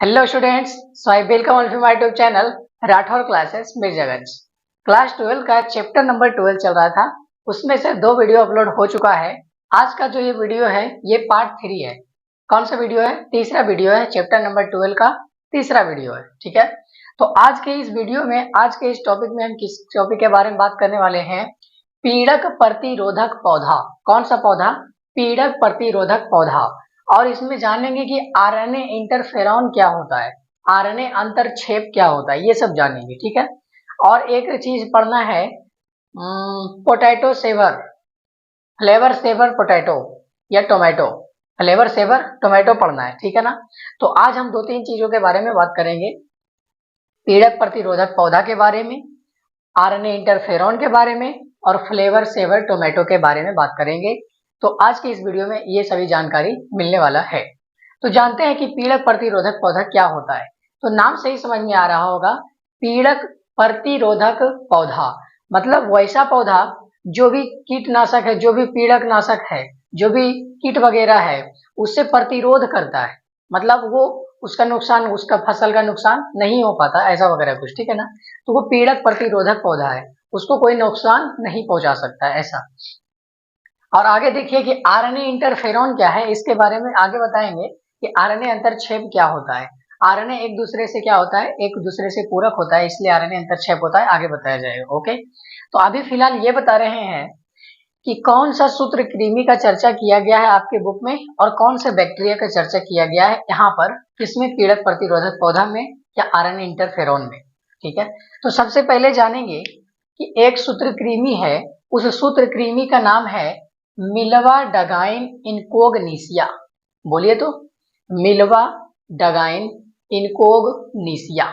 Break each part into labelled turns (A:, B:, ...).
A: Hello students, so I welcome all to my YouTube channel Rathore classes Mirzaganj. Class 12 का chapter number 12 चल रहा था, उसमें से 2 वीडियो अपलोड हो चुका है। आज का जो ये वीडियो है ये पार्ट 3 है। कौन सा वीडियो है? तीसरा वीडियो है, चैप्टर नंबर 12 का तीसरा वीडियो है। ठीक है, तो आज के इस वीडियो में, आज के इस टॉपिक में हम किस टॉपिक के बारे में बात करने वाले हैं? पीड़क प्रतिरोधक पौधा। कौन सा पौधा? पीड़क प्रतिरोधक पौधा। और इसमें जानेंगे कि आरएनए इंटरफेरॉन क्या होता है, आरएनए अंतरक्षेप क्या होता है, ये सब जानेंगे। ठीक है, और एक चीज पढ़ना है, potato saver, flavour saver potato या टोमेटो, फ्लेवर सेवर टोमेटो पढ़ना है। ठीक है ना, तो आज हम 2-3 चीजों के बारे में बात करेंगे, पीड़क प्रतिरोधक पौधा के बारे में, आरएनए इंटरफेरॉन के बारे में और फ्लेवर सेवर टोमेटो के बारे में बात करेंगे। तो आज की इस वीडियो में ये सभी जानकारी मिलने वाला है। तो जानते हैं कि पीड़क प्रतिरोधक पौधा क्या होता है। तो नाम से ही समझ में आ रहा होगा, पीड़क प्रतिरोधक पौधा मतलब वैसा पौधा जो भी कीटनाशक है, जो भी पीड़क नाशक है, जो भी कीट वगैरह है, उससे प्रतिरोध करता है। मतलब वो उसका नुकसान, उसका फसल का नुकसान नहीं हो पाता, ऐसा वगैरह कुछ। ठीक है ना, तो वो पीड़क प्रतिरोधक पौधा है, उसको कोई नुकसान नहीं पहुंचा सकता है, ऐसा। और आगे देखिए कि आरएनए इंटरफेरॉन क्या है, इसके बारे में आगे बताएंगे कि आरएनए अंतरक्षेप क्या होता है। आरएनए एक दूसरे से क्या होता है, एक दूसरे से पूरक होता है, इसलिए आरएनए अंतरक्षेप होता है, आगे बताया जाएगा। ओके, तो अभी फिलहाल ये बता रहे हैं कि कौन सा सूत्रकृमि का चर्चा किया गया है आपके बुक में और कौन से बैक्टीरिया का चर्चा किया गया है यहाँ पर, किसमें? पीड़क प्रतिरोधक पौधा में या आरएनए इंटरफेरॉन में। ठीक है, तो सबसे पहले जानेंगे कि एक सूत्रकृमि है, उस सूत्रकृमि का नाम है मिल्वा डगाइन इनकोगनीसिया। बोलिए तो, मिल्वा डगाइन इनकोगनीसिया।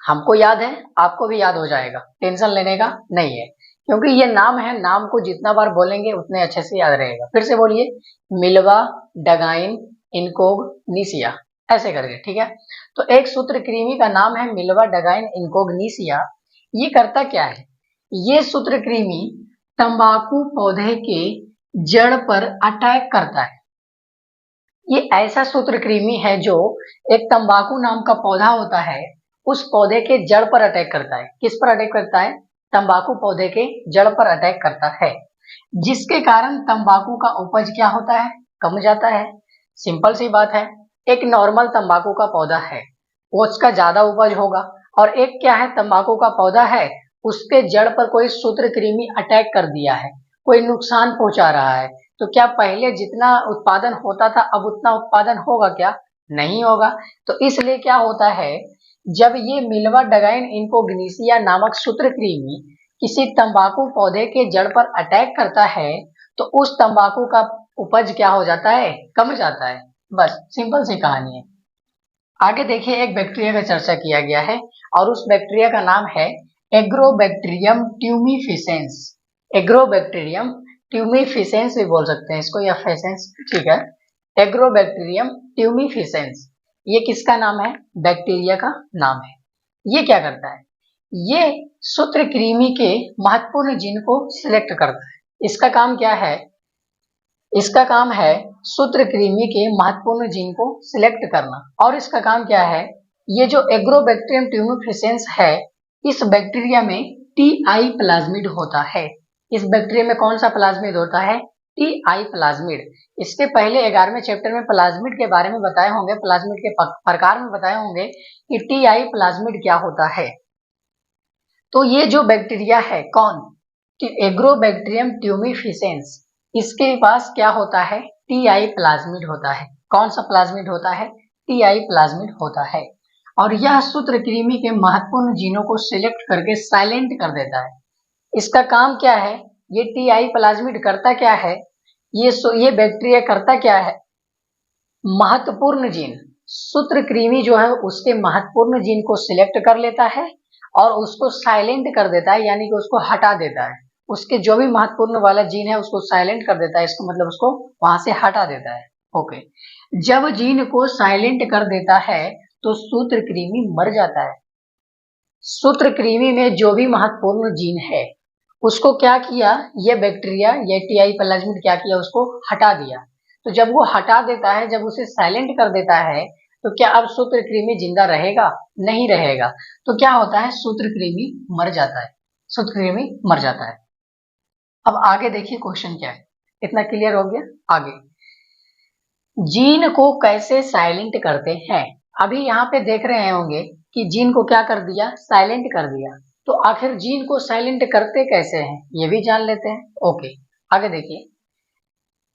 A: हमको याद है, आपको भी याद हो जाएगा, टेंशन लेने का नहीं है, क्योंकि ये नाम है, नाम को जितना बार बोलेंगे उतने अच्छे से याद रहेगा। फिर से बोलिए, मिल्वा डगाइन इनकोगनीसिया, ऐसे करके। ठीक है, तो एक सूत्रकृमि का नाम है मिल्वा डगाइन इनकोगनीसिया। ये करता क्या है? ये सूत्रकृमि तंबाकू पौधे के जड़ पर अटैक करता है। ये ऐसा सूत्रकृमि है जो एक तंबाकू नाम का पौधा होता है, उस पौधे के जड़ पर अटैक करता है। किस पर अटैक करता है? तंबाकू पौधे के जड़ पर अटैक करता है, जिसके कारण तंबाकू का उपज क्या होता है? कम जाता है। सिंपल सी बात है, एक नॉर्मल तंबाकू का पौधा है, उसका ज्यादा उपज होगा, और एक क्या है, तंबाकू का पौधा है, उसके जड़ पर कोई सूत्रकृमि अटैक कर दिया है, कोई नुकसान पहुंचा रहा है, तो क्या पहले जितना उत्पादन होता था अब उतना उत्पादन होगा क्या? नहीं होगा। तो इसलिए क्या होता है, जब ये मिल्वा डगाइन इनकोगनीसिया नामक सूत्रकृमि किसी तंबाकू पौधे के जड़ पर अटैक करता है, तो उस तंबाकू का उपज क्या हो जाता है? कम जाता है। बस सिंपल सी कहानी है। आगे देखिए, एक बैक्टीरिया का चर्चा किया गया है और उस बैक्टीरिया का नाम है एग्रोबैक्टीरियम ट्यूमिफिसेंस। एग्रोबैक्टीरियम ट्यूमिफिसेंस भी बोल सकते हैं इसको, या फेसेंस। ठीक है, एग्रोबैक्टीरियम ट्यूमिफिसेंस, ये किसका नाम है? बैक्टीरिया का नाम है। ये क्या करता है? ये सूत्रकृमि के महत्वपूर्ण जीन को सिलेक्ट करता है। इसका काम क्या है? इसका काम है सूत्रकृमि के महत्वपूर्ण जीन को सिलेक्ट करना। और इसका काम क्या है? ये जो एग्रोबैक्टीरियम ट्यूमिफिसेंस है, इस बैक्टीरिया में टी.आई. प्लाज्मिड होता है। इस बैक्टीरिया में कौन सा प्लाज्मिड होता है? टी.आई. प्लाज्मिड। इसके पहले 11वें चैप्टर में प्लाज्मिड के बारे में बताए होंगे, प्लाज्मिड के प्रकार में बताए होंगे कि टी.आई. प्लाज्मिड क्या होता है। तो ये जो बैक्टीरिया है, कौन? एग्रोबैक्टीरियम ट्यूमिफिसेंस, इसके पास क्या होता है? टी.आई. प्लाज्मिड होता है। कौन सा प्लाज्मिड होता है? टी.आई. प्लाज्मिड होता है। और यह सूत्रकृमि के महत्वपूर्ण जीनों को सिलेक्ट करके साइलेंट कर देता है। इसका काम क्या है? ये टी.आई. प्लाज्मिड करता क्या है? ये बैक्टीरिया करता क्या है? महत्वपूर्ण जीन, सूत्रकृमि जो है उसके महत्वपूर्ण जीन को सिलेक्ट कर लेता है और उसको साइलेंट कर देता है, यानी कि उसको हटा देता है। उसके जो भी महत्वपूर्ण वाला जीन है उसको साइलेंट कर देता है, इसका मतलब उसको वहां से हटा देता है। ओके, जब जीन को साइलेंट कर देता है तो सूत्रकृमि मर जाता है। सूत्रकृमि में जो भी महत्वपूर्ण जीन है उसको क्या किया, ये बैक्टीरिया, ये टी.आई. प्लाज्मिड क्या किया, उसको हटा दिया। तो जब वो हटा देता है, जब उसे साइलेंट कर देता है, तो क्या अब सूत्रकृमि जिंदा रहेगा? नहीं रहेगा। तो क्या होता है? सूत्रकृमि मर जाता है, सूत्रकृमि मर जाता है। अब आगे देखिए क्वेश्चन क्या है, इतना क्लियर हो गया। आगे, जीन को कैसे साइलेंट करते हैं? अभी यहाँ पे देख रहे होंगे कि जीन को क्या कर दिया? साइलेंट कर दिया। तो आखिर जीन को साइलेंट करते कैसे हैं, ये भी जान लेते हैं। ओके, आगे देखिए,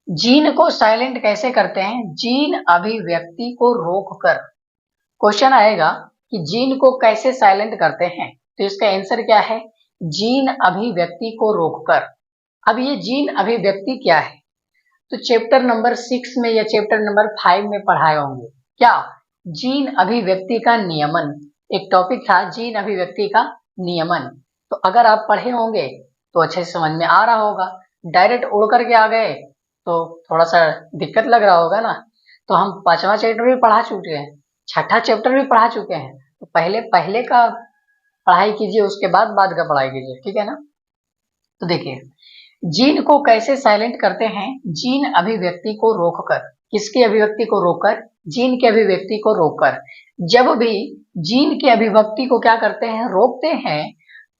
A: जीन को साइलेंट कैसे करते हैं? जीन अभिव्यक्ति को रोककर। क्वेश्चन आएगा कि जीन को कैसे साइलेंट करते हैं, तो इसका आंसर क्या है? जीन अभिव्यक्ति को रोककर। अब ये जीन अभिव्यक्ति क्या है? तो चैप्टर नंबर 6 में या चैप्टर नंबर 5 में पढ़ाए होंगे। क्या? जीन अभिव्यक्ति का नियमन, एक टॉपिक था जीन अभिव्यक्ति का नियमन। तो अगर आप पढ़े होंगे तो अच्छे से समझ में आ रहा होगा। डायरेक्ट उड़ करके आ गए तो थोड़ा सा दिक्कत लग रहा होगा ना। तो हम 5वां चैप्टर भी पढ़ा चुके हैं, 6ठा चैप्टर भी पढ़ा चुके हैं। तो पहले का पढ़ाई कीजिए, उसके बाद का पढ़ाई कीजिए, ठीक है ना। तो देखिए, जीन को कैसे साइलेंट करते हैं? जीन अभिव्यक्ति को रोककर। किसकी अभिव्यक्ति को रोककर? जीन की अभिव्यक्ति को रोककर। जब भी जीन की अभिव्यक्ति को क्या करते हैं? रोकते हैं,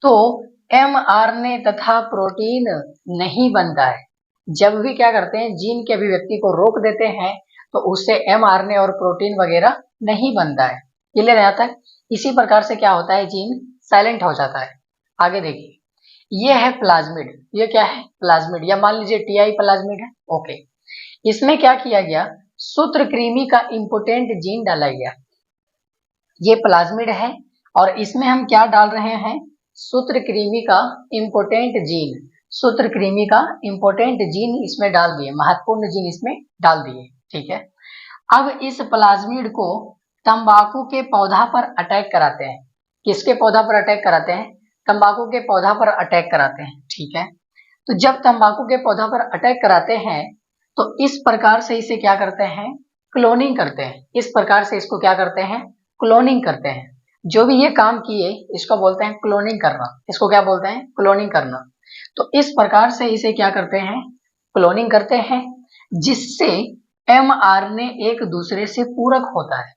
A: तो mRNA तथा प्रोटीन नहीं बनता है। जब भी क्या करते हैं? जीन की अभिव्यक्ति को रोक देते हैं, तो उससे mRNA और प्रोटीन वगैरह नहीं बनता है। क्लियर है यहाँ तक? इसी प्रकार से क्या होता है? जीन साइलेंट हो जाता है। आगे देखिए, ये है प्लाज्मिड। ये क्या है? प्लाज्मिड, या मान लीजिए टीआई प्लाज्मिड है। ओके, इसमें क्या किया गया? सूत्रकृमि का इंपोर्टेंट जीन डाला गया। ये प्लाज्मिड है और इसमें हम क्या डाल रहे हैं? सूत्रकृमि का इंपोर्टेंट जीन। सूत्रकृमि का इंपोर्टेंट जीन इसमें डाल दिए, महत्वपूर्ण जीन इसमें डाल दिए, ठीक है। अब इस प्लाज्मिड को तंबाकू के पौधा पर अटैक कराते हैं। किसके पौधा पर अटैक कराते हैं? तंबाकू के पौधा पर अटैक कराते हैं, ठीक है। तो जब तंबाकू के पौधा पर अटैक कराते हैं, तो इस प्रकार से इसे क्या करते हैं? क्लोनिंग करते हैं। इस प्रकार से इसको क्या करते हैं? क्लोनिंग करते हैं। जो भी ये काम किए इसको बोलते हैं क्लोनिंग करना। इसको क्या बोलते हैं? क्लोनिंग करना। तो इस प्रकार से इसे क्या करते हैं? क्लोनिंग करते हैं, जिससे mRNA एक दूसरे से पूरक होता है।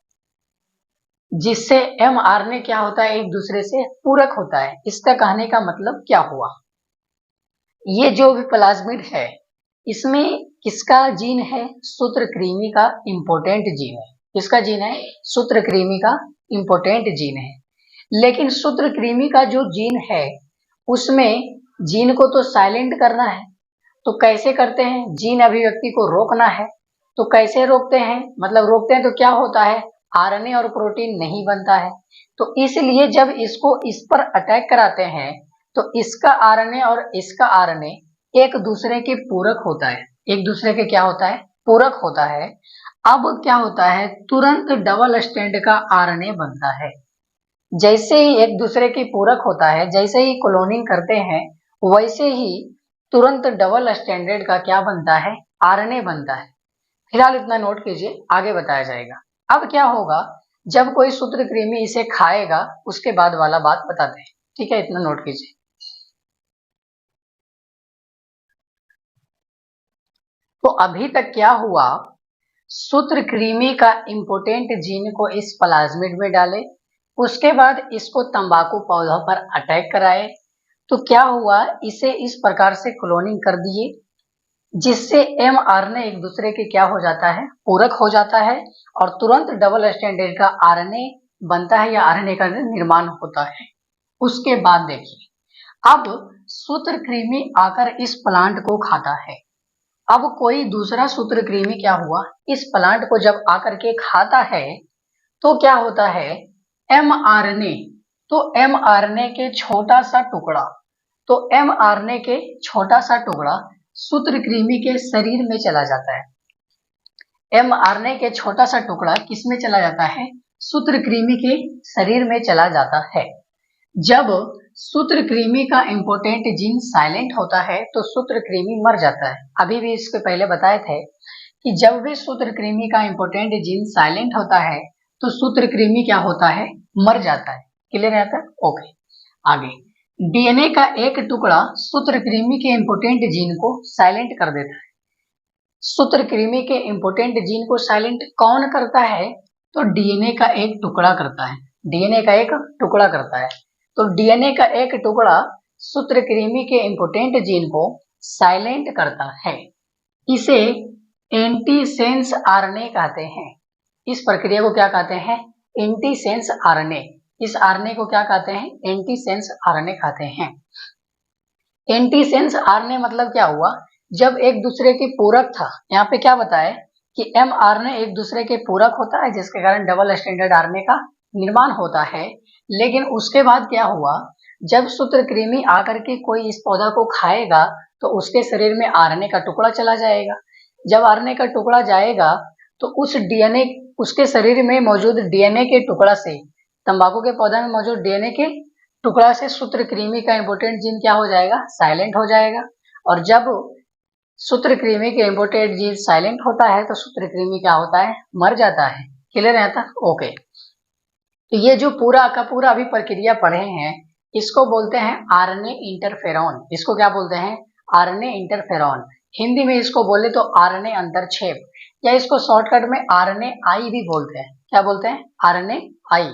A: जिससे mRNA क्या होता है? एक दूसरे से पूरक होता है। इसका कहने का मतलब क्या हुआ? ये जो भी प्लाज्मिड है, इसमें किसका जीन है? सूत्रकृमि का इंपोर्टेंट जीन है। किसका जीन है? सूत्रकृमि का इंपोर्टेंट जीन है। लेकिन सूत्रकृमि का जो जीन है, उसमें जीन को तो साइलेंट करना है। तो कैसे करते हैं? जीन अभिव्यक्ति को रोकना है। तो कैसे रोकते हैं? मतलब रोकते हैं तो क्या होता है? आरएनए और प्रोटीन नहीं बनता है। तो इसलिए जब इसको इस पर अटैक कराते हैं, तो इसका आरएनए और इसका आरएनए एक दूसरे के पूरक होता है। एक दूसरे के क्या होता है? पूरक होता है। अब क्या होता है? तुरंत डबल स्टैंड का आरएनए बनता है। जैसे ही एक दूसरे की पूरक होता है, जैसे ही क्लोनिंग करते हैं, वैसे ही तुरंत डबल स्टैंडर्ड का क्या बनता है? आरएनए बनता है। फिलहाल इतना नोट कीजिए, आगे बताया जाएगा। अब क्या होगा? जब कोई सूत्रकृमि इसे खाएगा, उसके बाद वाला बात बताते हैं, ठीक है। इतना नोट कीजिए। तो अभी तक क्या हुआ? सूत्रकृमि का इंपोर्टेंट जीन को इस प्लाज्मिड में डाले, उसके बाद इसको तंबाकू पौधों पर अटैक कराए। तो क्या हुआ? इसे इस प्रकार से क्लोनिंग कर दिए, जिससे mRNA एक दूसरे के क्या हो जाता है? पूरक हो जाता है, और तुरंत डबल स्टैंडर्ड का आरएनए बनता है या आरएनए का निर्माण होता है। उसके बाद देखिए, अब सूत्रकृमि आकर इस प्लांट को खाता है। अब कोई दूसरा सूत्रकृमि क्या हुआ? इस प्लांट को जब आकर के खाता है, तो क्या होता है? mRNA, तो mRNA के छोटा सा टुकड़ा, तो mRNA के छोटा सा टुकड़ा सूत्रकृमि के शरीर में चला जाता है। mRNA के छोटा सा टुकड़ा किस में चला जाता है? सूत्रकृमि के शरीर में चला जाता है। जब सूत्रकृमि का इंपोर्टेंट जीन साइलेंट होता है, तो सूत्रकृमि मर जाता है। अभी भी इसके पहले बताए थे कि जब भी सूत्रकृमि का इंपोर्टेंट जीन साइलेंट होता है, तो सूत्रकृमि क्या होता है? मर जाता है। क्लियर रहता है? ओके, आगे, डीएनए का एक टुकड़ा सूत्रकृमि के इंपोर्टेंट जीन को साइलेंट कर देता है। सूत्रकृमि के इंपोर्टेंट जीन को साइलेंट कौन करता है? तो डीएनए का एक टुकड़ा करता है, डीएनए का एक टुकड़ा करता है। तो डीएनए का एक टुकड़ा सूत्रकृमि के इंपोर्टेंट जीन को साइलेंट करता है। इसे एंटीसेंस आरएनए कहते हैं। इस प्रक्रिया को क्या कहते हैं? Antisense RNA. इस आरएनए को क्या कहते हैं? एंटीसेंस आरएनए कहते हैं। एंटीसेंस आरएनए मतलब क्या हुआ? जब एक दूसरे के पूरक था, यहाँ पे क्या बताया कि एमआरएनए एक दूसरे के पूरक होता है, जिसके कारण डबल स्टैंडर्ड आरएनए का निर्माण होता है। लेकिन उसके बाद क्या हुआ? जब सूत्रकृमि आकर के कोई इस पौधा को खाएगा तो उसके शरीर में आरएनए का टुकड़ा चला जाएगा। जब आरएनए का टुकड़ा जाएगा तो उस डीएनए, उसके शरीर में मौजूद डीएनए के टुकड़ा से, तंबाकू के पौधा में मौजूद डीएनए के टुकड़ा से सूत्रकृमि का इंपोर्टेंट जीन क्या हो जाएगा? साइलेंट हो जाएगा। और जब सूत्रकृमि के इंपोर्टेंट जीन साइलेंट होता है तो सूत्रकृमि क्या होता है? मर जाता है। क्लियर है तक? ओके। तो ये जो पूरा का पूरा अभी प्रक्रिया पढ़े हैं, इसको बोलते हैं आरएनए इंटरफेरॉन। इसको क्या बोलते हैं? RNA interferon. हिंदी में इसको बोले तो आरएनए अंतरक्षेप, या इसको शॉर्टकट में आरएनए आई भी बोलते हैं। क्या बोलते हैं? आरएनए आई।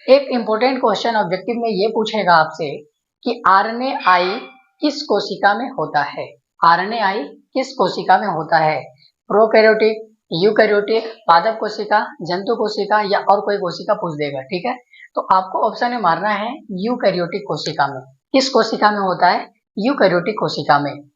A: एक इंपॉर्टेंट क्वेश्चन ऑब्जेक्टिव में ये पूछेगा आपसे कि आरएनए आई किस कोशिका में होता है? आरएनए आई किस कोशिका में होता है? प्रोकैरियोटिक, यूकैरियोटिक, पादप कोशिका, जंतु कोशिका या और कोई कोशिका पूछ देगा। ठीक है, तो आपको ऑप्शन में मारना है यूकैरियोटिक कोशिका में। किस कोशिका में होता है? यूकैरियोटिक कोशिका में।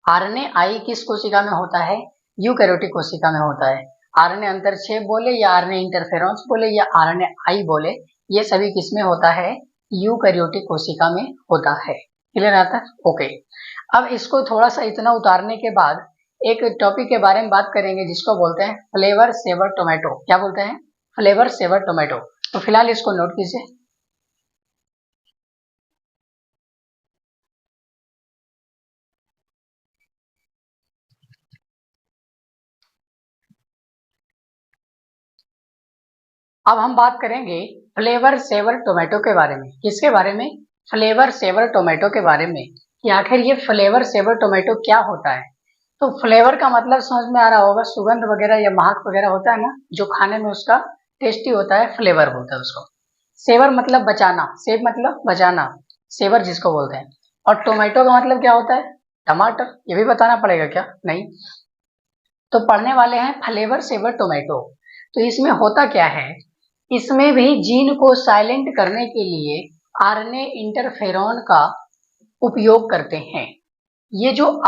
A: आरएनए आई किस कोशिका में होता है? यूकैरियोटिक कोशिका में होता है। आरएनए अंतरक्षेप बोले या आरएनए इंटरफेरेंस बोले या आरएनए आई बोले, ये सभी किसमें होता है? यूकैरियोटिक कोशिका में होता है। क्लियर आता है? ओके। अब इसको थोड़ा सा इतना उतारने के बाद एक टॉपिक के बारे में बात करेंगे जिसको बोलते हैं फ्लेवर सेवर टोमेटो। क्या बोलते हैं? Flavour saver tomato. तो फिलहाल इसको नोट कीजिए। अब हम बात करेंगे फ्लेवर सेवर टोमेटो के बारे में। किसके बारे में? फ्लेवर सेवर टोमेटो के बारे में, कि आखिर ये फ्लेवर सेवर टोमेटो क्या होता है। तो फ्लेवर का मतलब समझ में आ रहा होगा, सुगंध वगैरह या महक वगैरह होता है ना, जो खाने में उसका टेस्टी होता है, फ्लेवर बोलते हैं उसको। सेवर मतलब बचाना, सेव मतलब बचाना, सेवर जिसको बोलते हैं। और टोमेटो का मतलब क्या होता है? टमाटर। ये भी बताना पड़ेगा क्या? नहीं। तो पढ़ने वाले हैं फ्लेवर सेवर टोमेटो। तो इसमें होता क्या है? इसमें भी जीन को साइलेंट करने के लिए आरएनए इंटरफेरॉन का उपयोग करते हैं। ये जो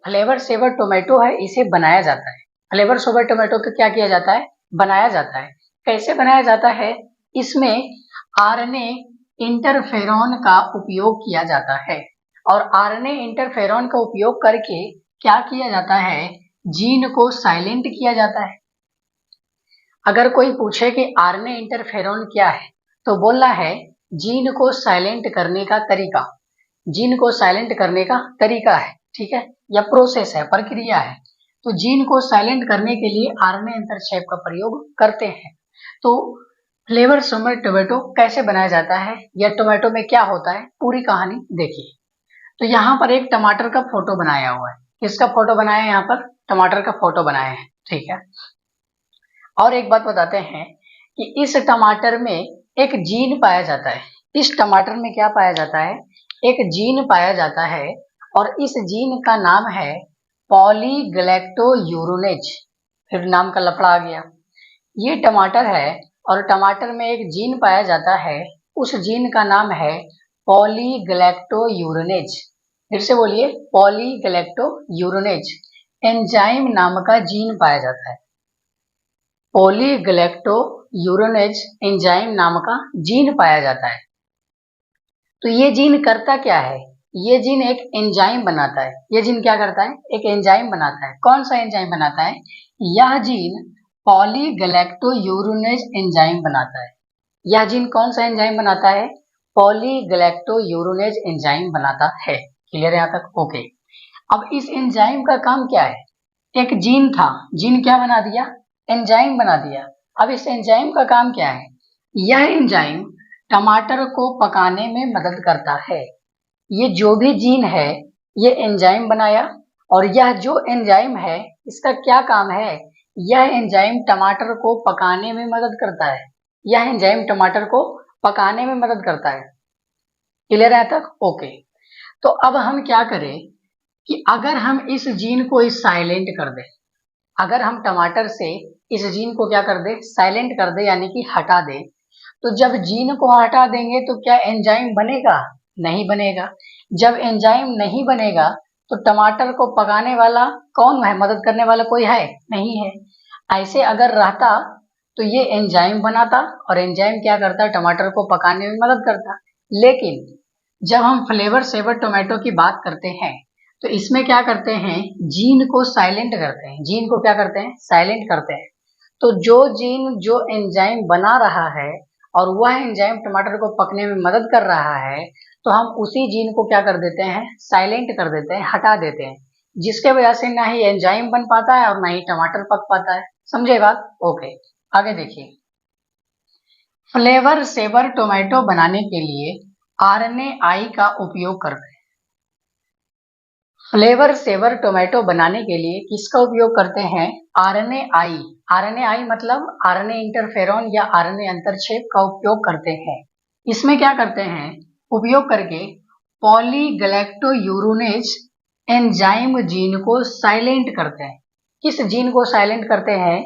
A: फ्लेवर सेवर टोमेटो है, इसे बनाया जाता है। फ्लेवर सेवर टोमेटो को क्या किया जाता है? बनाया जाता है। कैसे बनाया जाता है? इसमें आरएनए इंटरफेरॉन का उपयोग किया जाता है। और आरएनए इंटरफेरॉन का उपयोग करके क्या किया जाता है? जीन को साइलेंट किया जाता है। अगर कोई पूछे कि आरएनए इंटरफेरॉन क्या है, तो बोलना है जीन को साइलेंट करने का तरीका। जीन को साइलेंट करने का तरीका है, ठीक है, या प्रोसेस है, प्रक्रिया है। तो जीन को साइलेंट करने के लिए आरएनए अंतरक्षेप का प्रयोग करते हैं। तो फ्लेवर सेवर टोमेटो कैसे बनाया जाता है या टोमेटो में क्या होता है, पूरी कहानी देखिए। तो यहाँ पर एक टमाटर का फोटो बनाया हुआ है। किसका फोटो बनाया है? यहाँ पर टमाटर का फोटो बनाया है, ठीक है। और एक बात बताते हैं कि इस टमाटर में एक जीन पाया जाता है। इस टमाटर में क्या पाया जाता है? एक जीन पाया जाता है, और इस जीन का नाम है पॉलीग्लैक्टोयूरोनेज। फिर नाम का लफड़ा आ गया। ये टमाटर है और टमाटर में एक जीन पाया जाता है, उस जीन का नाम है पॉलीग्लैक्टोयूरोनेज। फिर से बोलिए, पॉलीग्लैक्टोयूरोनेज एंजाइम नाम का जीन पाया जाता है। पॉलीग्लैक्टोयूरोनेज एंजाइम नाम का जीन पाया जाता है। तो ये जीन करता क्या है? ये जीन एक एंजाइम बनाता है। ये जीन क्या करता है? एक एंजाइम बनाता है। कौन सा एंजाइम बनाता है? यह जीन पॉलीग्लैक्टोयूरोनेज एंजाइम बनाता है। यह जीन कौन सा एंजाइम बनाता है? पॉलीग्लैक्टोयूरोनेज एंजाइम बनाता है। क्लियर है यहाँ तक? ओके। अब इस एंजाइम का काम क्या है? एक जीन था, जीन क्या बना दिया? एंजाइम बना दिया। अब इस एंजाइम का काम क्या है? यह एंजाइम टमाटर को पकाने में मदद करता है। ये जो भी जीन है, ये एंजाइम बनाया, और यह जो एंजाइम है, इसका क्या काम है? यह एंजाइम टमाटर को पकाने में मदद करता है। यह एंजाइम टमाटर को पकाने में मदद करता है। क्लियर है तक? ओके। तो अब हम क्या करें कि अगर हम इस जीन को साइलेंट कर दें, अगर हम टमाटर से इस जीन को क्या कर दे, साइलेंट कर दे, यानी कि हटा दे, तो जब जीन को हटा देंगे तो क्या एंजाइम बनेगा? नहीं बनेगा। जब एंजाइम नहीं बनेगा तो टमाटर को पकाने वाला कौन है, मदद करने वाला कोई है? नहीं है। ऐसे अगर रहता तो ये एंजाइम बनाता और एंजाइम क्या करता, टमाटर को पकाने में मदद करता। लेकिन जब हम फ्लेवर सेवर टोमेटो की बात करते हैं तो इसमें क्या करते हैं, जीन को साइलेंट करते हैं। जीन को क्या करते हैं, साइलेंट करते हैं। तो जो जीन जो एंजाइम बना रहा है और वह एंजाइम टमाटर को पकने में मदद कर रहा है, तो हम उसी जीन को क्या कर देते हैं, साइलेंट कर देते हैं, हटा देते हैं, जिसके वजह से ना ही एंजाइम बन पाता है और ना ही टमाटर पक पाता है। समझे बात? ओके, आगे देखिए। फ्लेवर सेवर टोमेटो बनाने के लिए RNAi का उपयोग करते हैं। फ्लेवर सेवर टोमेटो बनाने के लिए किसका उपयोग करते हैं? RNAi। RNAi मतलब RNA इंटरफेरॉन या RNA अंतरक्षेप का उपयोग करते हैं। इसमें क्या करते हैं, उपयोग करके पॉलीगैलेक्टोयूरोनेज एंजाइम जीन को साइलेंट करते हैं। किस जीन को साइलेंट करते हैं?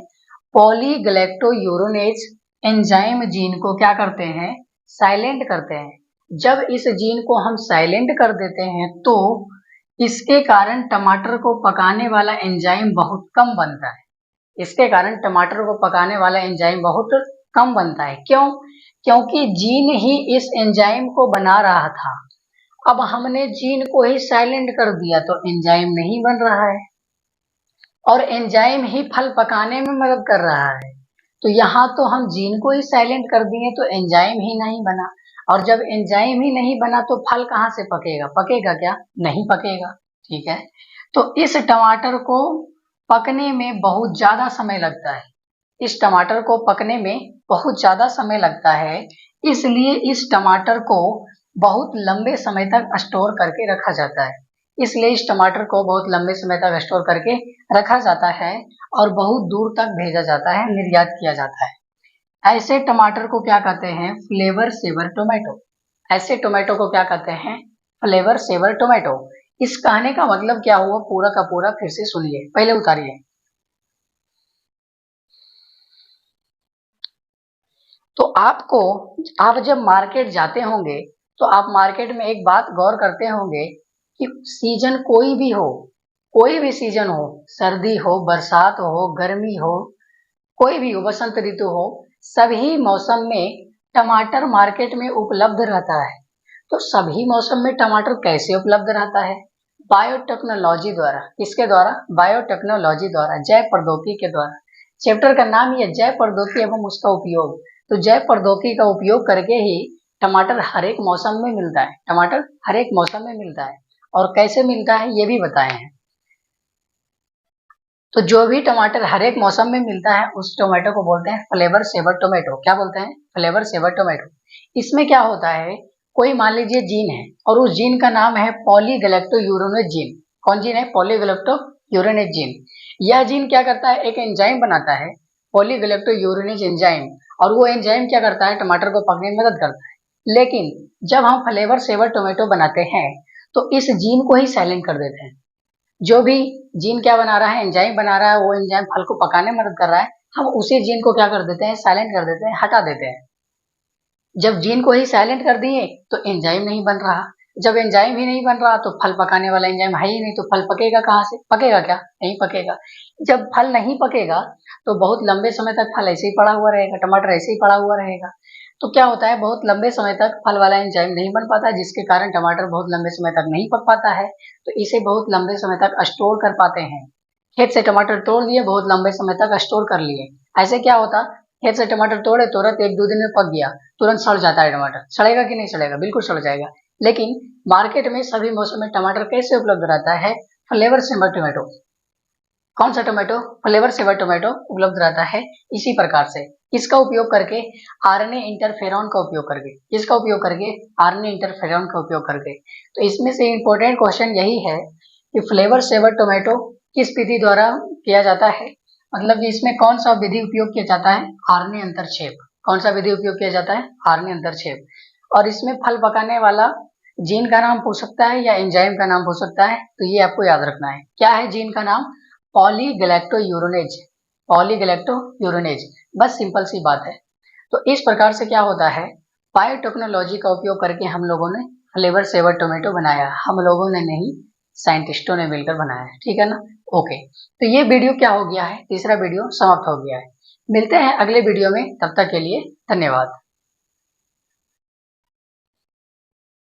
A: पॉलीगैलेक्टोयूरोनेज एंजाइम जीन को क्या करते हैं, साइलेंट करते हैं। जब इस जीन को हम साइलेंट कर देते हैं तो इसके कारण टमाटर को पकाने वाला एंजाइम बहुत कम बनता है। इसके कारण टमाटर को पकाने वाला एंजाइम बहुत कम बनता है। क्यों? क्योंकि जीन ही इस एंजाइम को बना रहा था। अब हमने जीन को ही साइलेंट कर दिया तो एंजाइम नहीं बन रहा है, और एंजाइम ही फल पकाने में मदद कर रहा है। तो यहाँ तो हम जीन को ही साइलेंट कर दिए तो एंजाइम ही नहीं बना, और जब एंजाइम ही नहीं बना तो फल कहाँ से पकेगा? पकेगा क्या? नहीं पकेगा। ठीक है, तो इस टमाटर को पकने में बहुत ज्यादा समय लगता है। इस टमाटर को पकने में बहुत ज्यादा समय लगता है, इसलिए इस टमाटर को बहुत लंबे समय तक स्टोर करके रखा जाता है। इसलिए इस टमाटर को बहुत लंबे समय तक स्टोर करके रखा जाता है और बहुत दूर तक भेजा जाता है, निर्यात किया जाता है। ऐसे टमाटर को क्या कहते हैं? Flavour saver tomato. ऐसे टोमेटो को क्या कहते हैं? Flavour saver tomato. इस कहने का मतलब क्या हुआ, पूरा का पूरा फिर से सुनिए, पहले उतारिए। तो आप जब मार्केट जाते होंगे तो आप मार्केट में एक बात गौर करते होंगे कि सीजन कोई भी हो, कोई भी सीजन हो, सर्दी हो, बरसात हो, गर्मी हो, कोई भी हो, बसंत ऋतु हो, सभी मौसम में टमाटर मार्केट में उपलब्ध रहता है। तो सभी मौसम में टमाटर कैसे उपलब्ध रहता है? बायोटेक्नोलॉजी द्वारा। किसके द्वारा? बायोटेक्नोलॉजी द्वारा, जैव प्रौद्योगिकी के द्वारा। चैप्टर का नाम ही है जैव प्रौद्योगिकी एवं उसका उपयोग। तो जैव प्रौद्योगिकी का उपयोग करके ही टमाटर हर एक मौसम में मिलता है। टमाटर हर एक मौसम में मिलता है, और कैसे मिलता है ये भी बताए हैं। तो जो भी टमाटर हर एक मौसम में मिलता है उस टोमेटो को बोलते हैं फ्लेवर सेवर टोमेटो। क्या बोलते हैं? Flavour saver tomato. इसमें क्या होता है, कोई मान लीजिए जीन है और उस जीन का नाम है पॉलीगैलेक्टोयूरोनेज जीन। कौन जीन है? पॉलीगैलेक्टोयूरोनेज जीन। यह जीन क्या करता है, एक एंजाइम बनाता है, पॉलीगैलेक्टोयूरोनेज एंजाइम, और वो एंजाइम क्या करता है, टमाटर को पकने में मदद करता है। लेकिन जब हम फ्लेवर सेवर टोमेटो बनाते हैं तो इस जीन को ही साइलेंट कर देते हैं। जो भी जीन क्या बना रहा है, एंजाइम बना रहा है, वो एंजाइम फल को पकाने में मदद कर रहा है, हम उसी जीन को क्या कर देते हैं, साइलेंट कर देते हैं, हटा देते हैं। जब जीन को ही साइलेंट कर दिए तो एंजाइम नहीं बन रहा। जब एंजाइम ही नहीं बन रहा तो फल पकाने वाला एंजाइम है ही नहीं, तो फल पकेगा कहाँ से? पकेगा क्या? नहीं पकेगा। जब फल नहीं पकेगा तो बहुत लंबे समय तक फल ऐसे ही पड़ा हुआ रहेगा, टमाटर ऐसे ही पड़ा हुआ रहेगा। तो क्या होता है, बहुत लंबे समय तक फल वाला एंजाइम नहीं बन पाता, जिसके कारण टमाटर बहुत लंबे समय तक नहीं पक पाता है। तो इसे बहुत लंबे समय तक स्टोर कर पाते हैं। खेत से टमाटर तोड़ लिए, बहुत लंबे समय तक स्टोर कर लिए। ऐसे क्या होता, खेत से टमाटर तोड़े, तुरंत एक दो दिन में पक गया, तुरंत सड़ जाता है टमाटर। सड़ेगा कि नहीं सड़ेगा? बिल्कुल सड़ जाएगा। लेकिन मार्केट में सभी मौसम में टमाटर कैसे उपलब्ध रहता है? Flavour saver tomato. कौन सा टोमेटो? फ्लेवर सेवर टोमेटो उपलब्ध रहता है इसी प्रकार से। किसका उपयोग करके? आरएनए इंटरफेरॉन का उपयोग करके। किसका उपयोग करके? आरएनए इंटरफेरॉन का उपयोग करके। तो इसमें से इंपॉर्टेंट क्वेश्चन यही है कि फ्लेवर सेवर टोमेटो किस विधि द्वारा किया जाता है? मतलब कि इसमें कौन सा विधि उपयोग किया जाता है? आर्नी अंतरछेप। कौन सा विधि उपयोग किया जाता है? आर्नी अंतरछेप। और इसमें फल पकाने वाला जीन का नाम पूछ सकता है या एंजाइम का नाम पूछ सकता है, तो ये आपको याद रखना है। क्या है जीन का नाम? पॉलीगैलेक्टोयूरोनेज। पॉलीगैलेक्टोयूरोनेज, बस सिंपल सी बात है। तो इस प्रकार से क्या होता है, बायोटेक्नोलॉजी का उपयोग करके हम लोगों ने फ्लेवर सेवर टोमेटो बनाया। हम लोगों ने नहीं, साइंटिस्टों ने मिलकर बनाया है, ठीक है ना। ओके, तो ये वीडियो क्या हो गया है, तीसरा वीडियो समाप्त हो गया है। मिलते हैं अगले वीडियो में, तब तक के लिए धन्यवाद।